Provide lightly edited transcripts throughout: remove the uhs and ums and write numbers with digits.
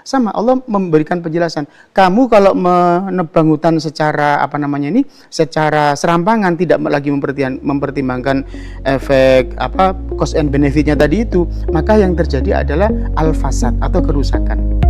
Sama Allah memberikan penjelasan. Kamu kalau menebang hutan secara secara serampangan, tidak lagi mempertimbangkan efek cost and benefitnya tadi itu, maka yang terjadi adalah al-fasad atau kerusakan.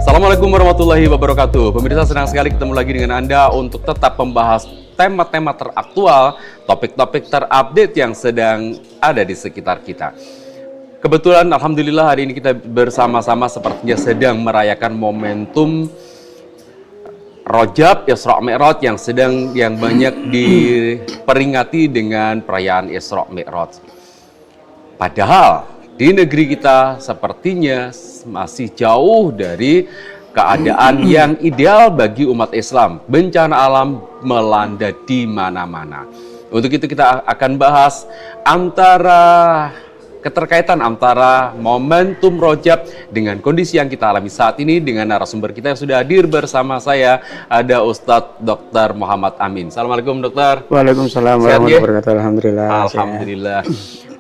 Assalamualaikum warahmatullahi wabarakatuh. Pemirsa, senang sekali ketemu lagi dengan Anda untuk tetap membahas tema-tema teraktual, topik-topik terupdate yang sedang ada di sekitar kita. Kebetulan alhamdulillah hari ini kita bersama-sama sepertinya sedang merayakan momentum Rajab Isra Mi'raj yang banyak diperingati dengan perayaan Isra Mi'raj. Padahal di negeri kita sepertinya masih jauh dari keadaan yang ideal bagi umat Islam. Bencana alam melanda di mana-mana. Untuk itu kita akan bahas keterkaitan antara momentum Rajab dengan kondisi yang kita alami saat ini dengan narasumber kita yang sudah hadir bersama saya, ada Ustadz Dr. Muhammad Amin. Assalamualaikum dokter. Waalaikumsalam warahmatullahi wabarakatuh. Alhamdulillah. Alhamdulillah.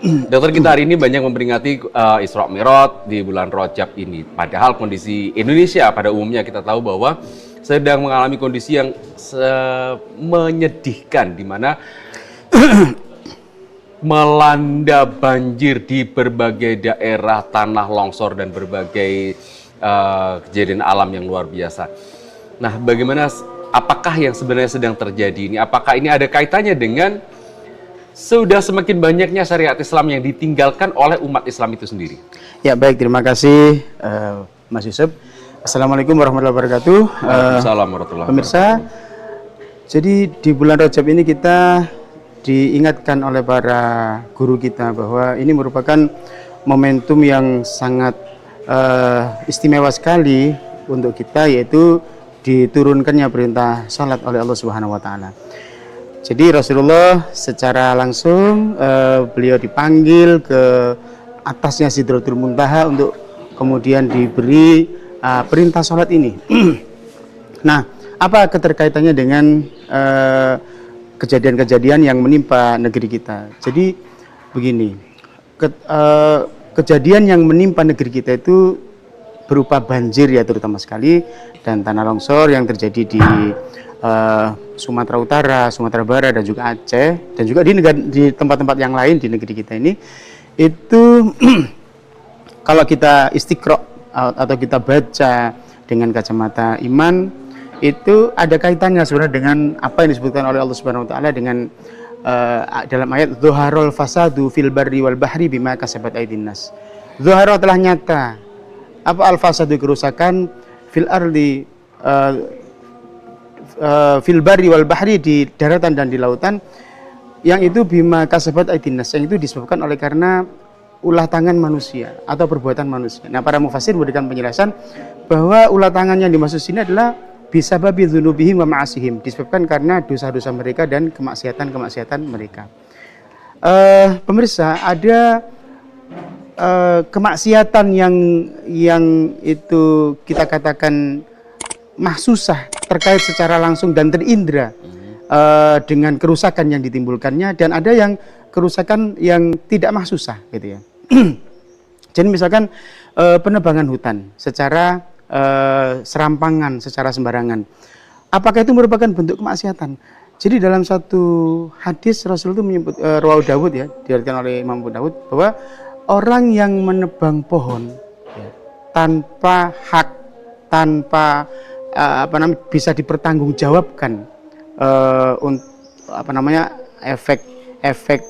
Dokter, kita hari ini banyak memperingati Isra Mi'raj di bulan Rajab ini. Padahal kondisi Indonesia pada umumnya kita tahu bahwa sedang mengalami kondisi yang menyedihkan, di mana melanda banjir di berbagai daerah, tanah longsor dan berbagai kejadian alam yang luar biasa. Nah, apakah yang sebenarnya sedang terjadi ini? Apakah ini ada kaitannya dengan sudah semakin banyaknya syariat Islam yang ditinggalkan oleh umat Islam itu sendiri? Ya, baik, terima kasih Mas Yusuf. Assalamualaikum warahmatullahi wabarakatuh. Assalamualaikum warahmatullahi wabarakatuh. Pemirsa, jadi di bulan Rajab ini kita diingatkan oleh para guru kita bahwa ini merupakan momentum yang sangat istimewa sekali untuk kita, yaitu diturunkannya perintah salat oleh Allah Subhanahu wa taala. Jadi Rasulullah secara langsung beliau dipanggil ke atasnya Sidratul Muntaha untuk kemudian diberi perintah sholat ini. Nah, apa keterkaitannya dengan kejadian-kejadian yang menimpa negeri kita? Jadi begini, kejadian yang menimpa negeri kita itu berupa banjir ya terutama sekali, dan tanah longsor yang terjadi di Sumatera Utara, Sumatera Barat, dan juga Aceh, dan juga di tempat-tempat yang lain di negeri kita ini, itu kalau kita istiqra atau kita baca dengan kacamata iman, itu ada kaitannya sebenarnya dengan apa yang disebutkan oleh Allah Subhanahu wa taala dengan dalam ayat zuharul fasadu fil barri wal bahri bima kasabat aydin nas. Zuhara telah nyata. Apa al fasadu, kerusakan, fil ardi fil barri wal bahri, di daratan dan di lautan, yang itu bima kasabat aydin nas, yang itu disebabkan oleh karena ulah tangan manusia atau perbuatan manusia. Nah, para mufassir memberikan penjelasan bahwa ulah tangan yang dimaksud sini adalah bisababi dzunubihim wa ma'asihim, disebabkan karena dosa-dosa mereka dan kemaksiatan mereka. Pemirsa, ada kemaksiatan yang itu kita katakan mahsusah, terkait secara langsung dan terindra dengan kerusakan yang ditimbulkannya, dan ada yang kerusakan yang tidak mahsusah gitu ya. Jadi misalkan penebangan hutan secara serampangan, secara sembarangan, apakah itu merupakan bentuk kemaksiatan? Jadi dalam satu hadis Rasul itu menyebut, Rawahu Dawud ya, diriwayatkan oleh Imam Abu Dawud, bahwa orang yang menebang pohon ya, tanpa hak, tanpa bisa dipertanggungjawabkan efek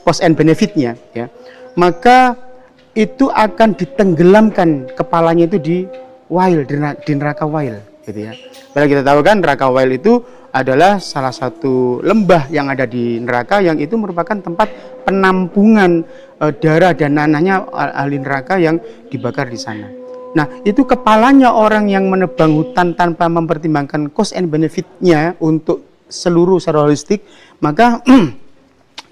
cost and benefitnya ya, maka itu akan ditenggelamkan kepalanya itu di wail, di neraka wail gitu ya. Padahal kita tahu kan neraka wail itu adalah salah satu lembah yang ada di neraka, yang itu merupakan tempat penampungan darah dan nanahnya ahli neraka yang dibakar di sana. Nah, itu kepalanya orang yang menebang hutan tanpa mempertimbangkan cost and benefitnya untuk seluruh secara holistik, maka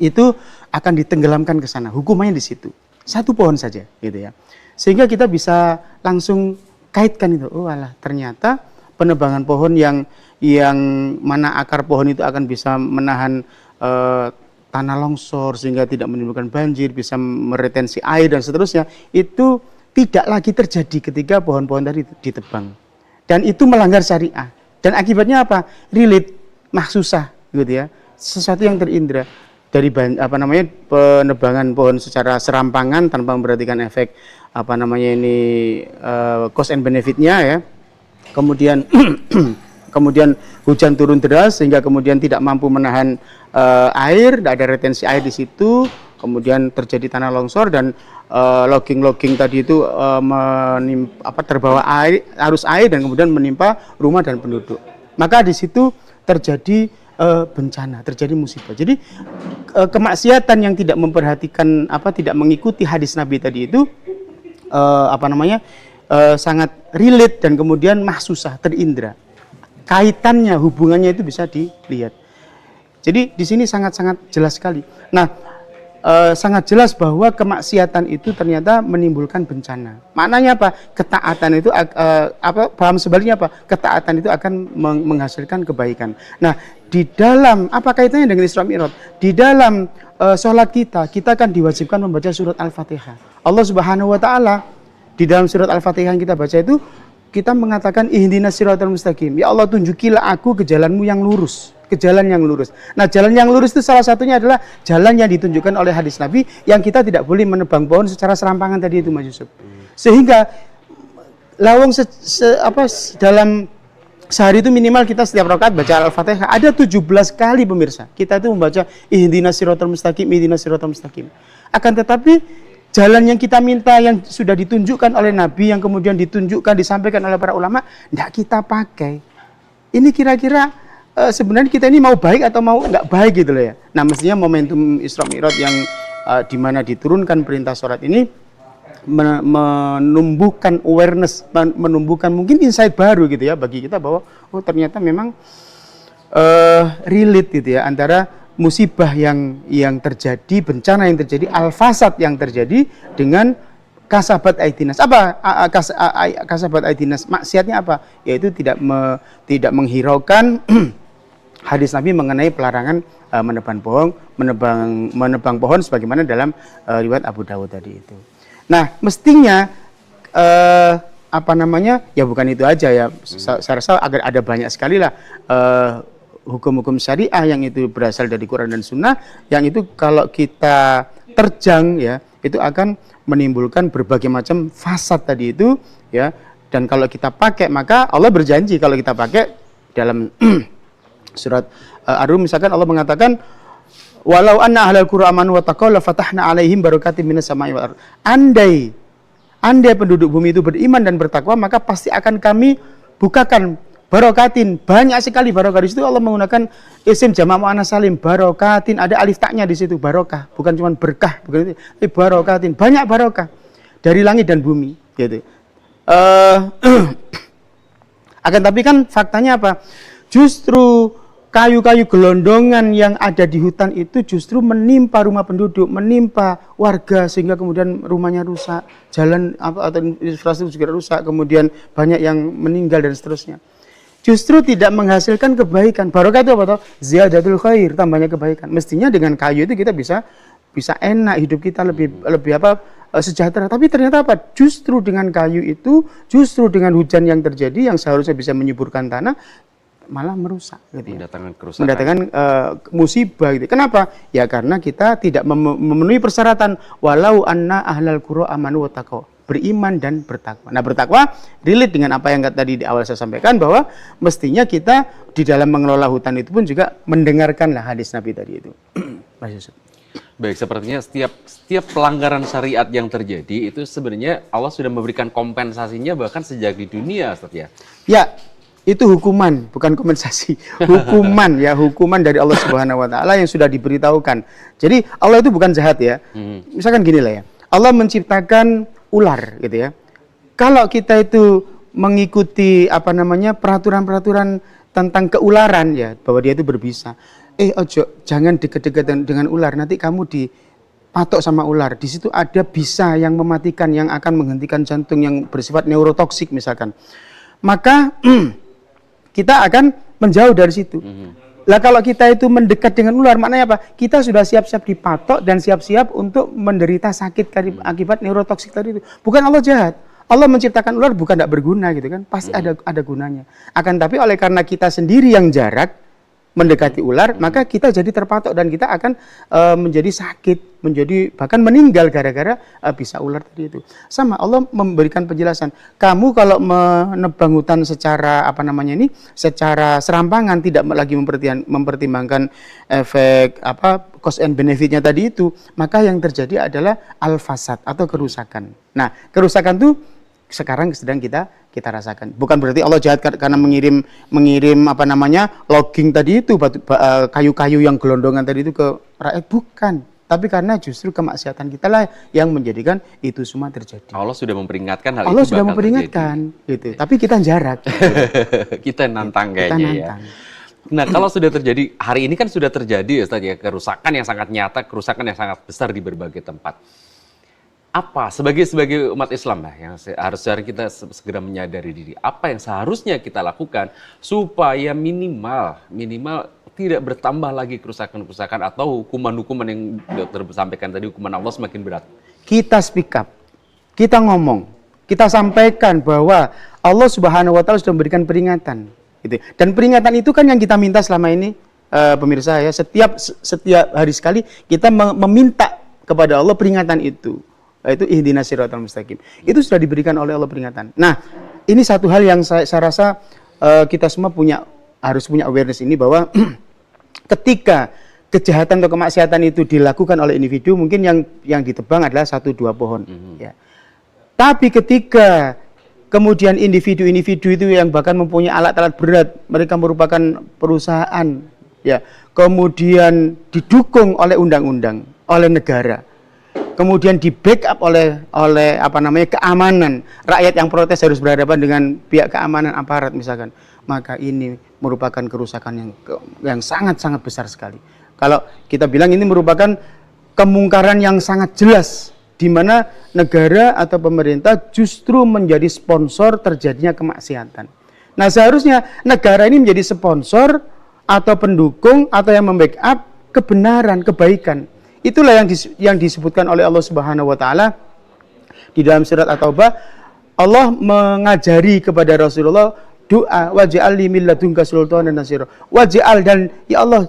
itu akan ditenggelamkan ke sana. Hukumannya di situ. Satu pohon saja gitu ya. Sehingga kita bisa langsung kaitkan itu. Oh alah, ternyata penebangan pohon yang yang mana akar pohon itu akan bisa menahan tanah longsor sehingga tidak menimbulkan banjir, bisa meretensi air dan seterusnya, itu tidak lagi terjadi ketika pohon-pohon tadi ditebang. Dan itu melanggar syariah. Dan akibatnya apa? Relate, mahsusah gitu ya. Sesuatu yang terindra dari penebangan pohon secara serampangan tanpa memperhatikan efek cost and benefitnya ya. Kemudian kemudian hujan turun deras sehingga kemudian tidak mampu menahan air, tidak ada retensi air di situ, kemudian terjadi tanah longsor dan logging tadi itu terbawa arus air dan kemudian menimpa rumah dan penduduk. Maka di situ terjadi bencana, terjadi musibah. Jadi kemaksiatan yang tidak memperhatikan tidak mengikuti hadis Nabi tadi itu sangat relate dan kemudian mahsusah, terindra. Kaitannya, hubungannya itu bisa dilihat. Jadi di sini sangat-sangat jelas sekali. Nah, sangat jelas bahwa kemaksiatan itu ternyata menimbulkan bencana. Maknanya apa? Ketaatan itu paham sebaliknya apa? Ketaatan itu akan menghasilkan kebaikan. Nah, di dalam apa kaitannya dengan Isra Mi'raj? Di dalam sholat kita kan diwajibkan membaca surat Al-Fatihah. Allah Subhanahu wa taala di dalam surat Al-Fatihah yang kita baca itu kita mengatakan ihdinas siratal mustaqim. Ya Allah, tunjukilah aku ke jalanmu yang lurus, ke jalan yang lurus. Nah, jalan yang lurus itu salah satunya adalah jalan yang ditunjukkan oleh hadis Nabi yang kita tidak boleh menebang pohon secara serampangan tadi itu, Mas Yusuf. Sehingga lawang dalam sehari itu minimal kita setiap rakaat baca Al-Fatihah ada 17 kali pemirsa. Kita itu membaca ihdinas siratal mustaqim, ihdinas siratal mustaqim. Akan tetapi jalan yang kita minta yang sudah ditunjukkan oleh Nabi, yang kemudian ditunjukkan, disampaikan oleh para ulama, tidak kita pakai. Ini kira-kira sebenarnya kita ini mau baik atau mau nggak baik gitu loh ya. Nah, mestinya momentum Isra Mi'raj yang di mana diturunkan perintah sholat ini menumbuhkan awareness, menumbuhkan mungkin insight baru gitu ya bagi kita bahwa oh ternyata memang relate gitu ya antara musibah yang terjadi, bencana yang terjadi, al-fasad yang terjadi dengan kasabat aidinas. Apa kasabat aidinas? Maksiatnya apa? Yaitu tidak menghiraukan hadis Nabi mengenai pelarangan menebang pohon sebagaimana dalam riwayat Abu Dawud tadi itu. Nah, mestinya ya bukan itu aja ya. Saya rasa agar ada banyak sekali lah hukum-hukum syariah yang itu berasal dari Quran dan Sunnah, yang itu kalau kita terjang ya, itu akan menimbulkan berbagai macam fasad tadi itu ya. Dan kalau kita pakai, maka Allah berjanji kalau kita pakai dalam surat Ar-Rum misalkan Allah mengatakan walau anna ahlal qura amanu wa taqaw la fatahna alaihim barakatim minas sama'i wal ardh. Andai penduduk bumi itu beriman dan bertakwa, maka pasti akan kami bukakan barokatin, banyak sekali barokah. Di situ Allah menggunakan isim jamak muannats salim, barokatin, ada alif taknya di situ, barokah, bukan cuma berkah, bukan itu, tapi barokatin, banyak barokah dari langit dan bumi, gitu. Akan tapi kan faktanya apa? Justru kayu-kayu gelondongan yang ada di hutan itu justru menimpa rumah penduduk, menimpa warga sehingga kemudian rumahnya rusak, jalan atau infrastruktur juga rusak, kemudian banyak yang meninggal dan seterusnya. Justru tidak menghasilkan kebaikan. Barokah itu apa toh? Ziyadatul khair, tambahnya kebaikan. Mestinya dengan kayu itu kita bisa enak, hidup kita lebih sejahtera. Tapi ternyata apa? Justru dengan kayu itu, justru dengan hujan yang terjadi yang seharusnya bisa menyuburkan tanah, malah merusak gitu ya. Mendatangkan musibah gitu. Kenapa? Ya karena kita tidak memenuhi persyaratan walau anna ahlal qura amanu wa taqaw, beriman dan bertakwa. Nah, bertakwa relate dengan apa yang tadi di awal saya sampaikan bahwa mestinya kita di dalam mengelola hutan itu pun juga mendengarkanlah hadis Nabi tadi itu. Mas Yusuf. Baik, sepertinya setiap pelanggaran syariat yang terjadi itu sebenarnya Allah sudah memberikan kompensasinya bahkan sejak di dunia, Ustaz ya. Ya, itu hukuman, bukan kompensasi. Hukuman ya, hukuman dari Allah Subhanahu wa taala yang sudah diberitahukan. Jadi Allah itu bukan jahat ya. Misalkan gini lah ya. Allah menciptakan ular gitu ya. Kalau kita itu mengikuti peraturan-peraturan tentang keularan ya, bahwa dia itu berbisa. Jangan deket-deket dengan ular, nanti kamu dipatok sama ular. Di situ ada bisa yang mematikan, yang akan menghentikan jantung yang bersifat neurotoksik misalkan. Maka kita akan menjauh dari situ. Lah kalau kita itu mendekat dengan ular, maknanya apa? Kita sudah siap-siap dipatok dan siap-siap untuk menderita sakit akibat neurotoksik tadi itu. Bukan Allah jahat. Allah menciptakan ular bukan tidak berguna gitu kan. Pasti ada gunanya. Akan tapi oleh karena kita sendiri yang jarak mendekati ular, maka kita jadi terpatok dan kita akan menjadi sakit, menjadi bahkan meninggal gara-gara bisa ular tadi itu. Sama Allah memberikan penjelasan. Kamu kalau menebang hutan secara secara serampangan, tidak lagi mempertimbangkan efek cost and benefitnya tadi itu, maka yang terjadi adalah al-fasad atau kerusakan. Nah, kerusakan itu sekarang sedang kita rasakan. Bukan berarti Allah jahat karena mengirim logging tadi itu, kayu-kayu yang gelondongan tadi itu ke rakyat, bukan. Tapi karena justru kemaksiatan kita lah yang menjadikan itu semua terjadi. Allah sudah memperingatkan hal Allah itu sudah bakal memperingatkan terjadi. gitu. Tapi kita jarak. Kita nantang Kita kayaknya nantang. ya. Nah, kalau sudah terjadi, hari ini kan sudah terjadi ya Ustaz ya, kerusakan yang sangat nyata, kerusakan yang sangat besar di berbagai tempat. Apa sebagai umat Islam yang harusnya kita segera menyadari diri, apa yang seharusnya kita lakukan supaya minimal tidak bertambah lagi kerusakan-kerusakan atau hukuman-hukuman yang dokter sampaikan tadi, hukuman Allah semakin berat. Kita speak up, kita ngomong, kita sampaikan bahwa Allah Subhanahu wa taala sudah memberikan peringatan gitu. Dan peringatan itu kan yang kita minta selama ini, pemirsa ya, setiap hari sekali kita meminta kepada Allah peringatan itu. Itu ihdinas siratal mustaqim. Itu sudah diberikan oleh Allah peringatan. Nah, ini satu hal yang saya rasa kita semua harus punya awareness ini, bahwa ketika kejahatan atau kemaksiatan itu dilakukan oleh individu, mungkin yang ditebang adalah 1-2 pohon. Ya. Tapi ketika kemudian individu-individu itu yang bahkan mempunyai alat-alat berat, mereka merupakan perusahaan, ya, kemudian didukung oleh undang-undang, oleh negara, kemudian di backup oleh keamanan, rakyat yang protes harus berhadapan dengan pihak keamanan aparat misalkan, maka ini merupakan kerusakan yang sangat-sangat besar sekali. Kalau kita bilang ini merupakan kemungkaran yang sangat jelas, di mana negara atau pemerintah justru menjadi sponsor terjadinya kemaksiatan. Nah, seharusnya negara ini menjadi sponsor atau pendukung atau yang membackup kebenaran, kebaikan. Itulah yang disebutkan oleh Allah Subhanahu wa taala di dalam surat At-Taubah. Allah mengajari kepada Rasulullah doa, waj'al li min ladunka sultanan nasira. Waj'al, dan ya Allah,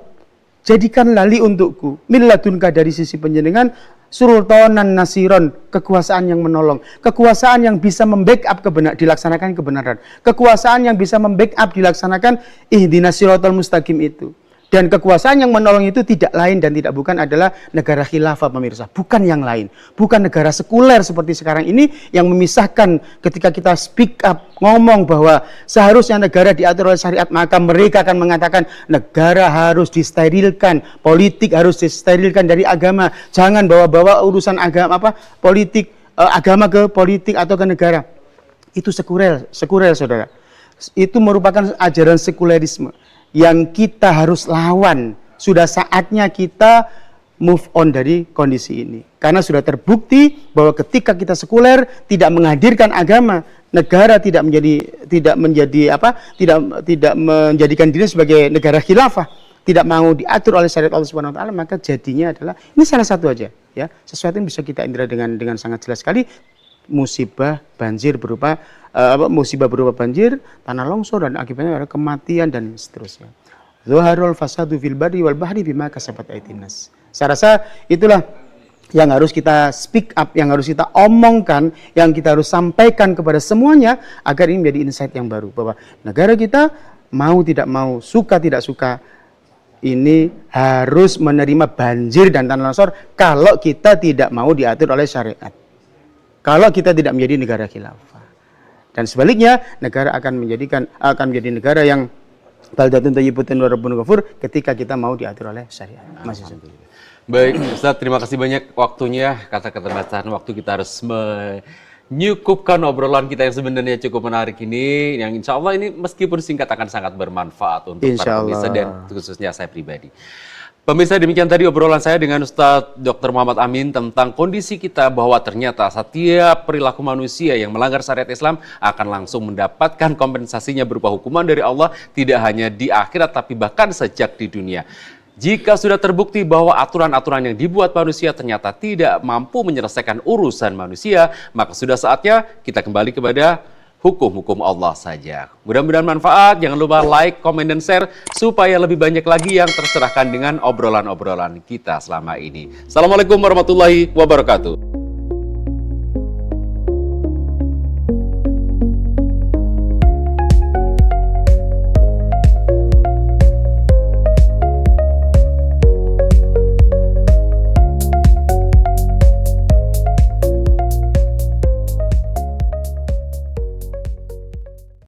jadikanlah li untukku min ladunka, dari sisi panjenengan, sultanan nasiron, kekuasaan yang menolong, kekuasaan yang bisa membackup dilaksanakan kebenaran, kekuasaan yang bisa membackup dilaksanakan ihdinas siratal mustaqim itu. Dan kekuasaan yang menolong itu tidak lain dan tidak bukan adalah negara khilafah, pemirsa. Bukan yang lain. Bukan negara sekuler seperti sekarang ini yang memisahkan. Ketika kita speak up, ngomong bahwa seharusnya negara diatur oleh syariat, maka mereka akan mengatakan negara harus disterilkan, politik harus disterilkan dari agama. Jangan bawa-bawa urusan agama, politik, agama ke politik atau ke negara. Itu sekuler saudara. Itu merupakan ajaran sekulerisme yang kita harus lawan. Sudah saatnya kita move on dari kondisi ini. Karena sudah terbukti bahwa ketika kita sekuler, tidak menghadirkan agama, negara tidak menjadikan diri sebagai negara khilafah, tidak mau diatur oleh syariat Allah Subhanahu wa taala, maka jadinya adalah ini salah satu aja ya, sesuatu yang bisa kita indra dengan sangat jelas sekali, musibah banjir berupa banjir, tanah longsor, dan akibatnya adalah kematian dan seterusnya. Zuharul fasadu fil barri wal bahri bima kasabat aydin nas. Saya rasa itulah yang harus kita speak up, yang harus kita omongkan, yang kita harus sampaikan kepada semuanya agar ini menjadi insight yang baru, bahwa negara kita mau tidak mau, suka tidak suka, ini harus menerima banjir dan tanah longsor kalau kita tidak mau diatur oleh syariat. Kalau kita tidak menjadi negara khilafah. Dan sebaliknya, negara akan menjadi negara yang baldatun thayyibatun wa rabbun ghafur ketika kita mau diatur oleh syariat. Baik, Ustaz, terima kasih banyak waktunya. Kata keterbatasan waktu kita harus nyukupkan obrolan kita yang sebenarnya cukup menarik ini, yang insya Allah ini meskipun singkat akan sangat bermanfaat untuk para pemirsa dan khususnya saya pribadi. Pemirsa, demikian tadi obrolan saya dengan Ustadz Dr. Muhammad Amin tentang kondisi kita bahwa ternyata setiap perilaku manusia yang melanggar syariat Islam akan langsung mendapatkan kompensasinya berupa hukuman dari Allah, tidak hanya di akhirat tapi bahkan sejak di dunia. Jika sudah terbukti bahwa aturan-aturan yang dibuat manusia ternyata tidak mampu menyelesaikan urusan manusia, maka sudah saatnya kita kembali kepada hukum-hukum Allah saja. Mudah-mudahan manfaat. Jangan lupa like, komen, dan share supaya lebih banyak lagi yang tercerahkan dengan obrolan-obrolan kita selama ini. Assalamualaikum warahmatullahi wabarakatuh.